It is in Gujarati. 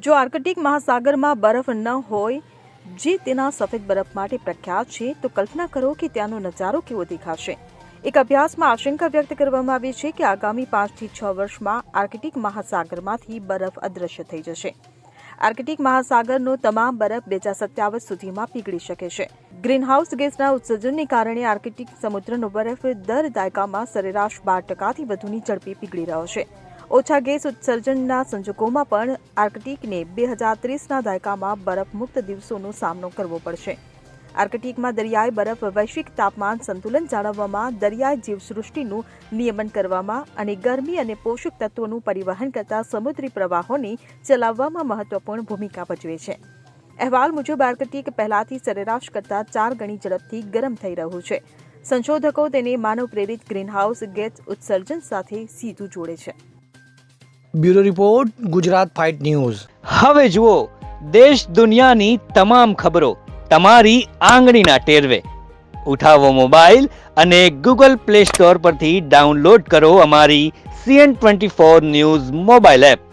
જો આર્કટિક મહાસાગરમાં બરફ ન હોય જે તેના સફેદ બરફ માટે પ્રખ્યાત છે, તો કલ્પના કરો કે ત્યાંનો નજારો કેવો દેખાશે. એક અભ્યાસમાં આશંકા વ્યક્ત કરવામાં આવી છે કે આગામી 5 થી 6 વર્ષમાં આર્કટિક મહાસાગરમાંથી બરફ અદૃશ્ય થઈ જશે. આર્કટિક મહાસાગરનો તમામ બરફ 2027 સુધીમાં પીગળી શકે છે. ગ્રીનહાઉસ ગેસના ઉત્સર્જનને કારણે આર્કટિક સમુદ્રનો બરફ દર દાયકામાં સરેરાશ 12% વધુની ઝડપે પીગળી રહ્યો છે. ઓછા ગેસ ઉત્સર્જનના સંજોગોમાં પણ આર્કટિકને 2030ના દાયકામાં બરફમુક્ત દિવસોનો સામનો કરવો પડશે. આર્કટિકમાં દરિયાઈ બરફ વૈશ્વિક તાપમાન સંતુલન જાળવવામાં, દરિયાઈ જીવસૃષ્ટિનું નિયમન કરવામાં અને ગરમી અને પોષક તત્વોનું પરિવહન કરતા સમુદ્રી પ્રવાહોને ચલાવવામાં મહત્વપૂર્ણ ભૂમિકા ભજવે છે. અહેવાલ મુજબ આર્કટિક પહેલાથી સરેરાશ કરતાં 4 ગણી ઝડપથી ગરમ થઈ રહ્યું છે. સંશોધકો તેને માનવ પ્રેરિત ગ્રીનહાઉસ ગેસ ઉત્સર્જન સાથે સીધું જોડે છે. Bureau report, Gujarat fight news. હવે જુઓ દેશ દુનિયાની તમામ ખબરો તમારી આંગળીના ટેરવે. ઉઠાવો મોબાઈલ અને ગૂગલ પ્લે સ્ટોર પરથી ડાઉનલોડ કરો અમારી CN24 ન્યૂઝ મોબાઈલ એપ.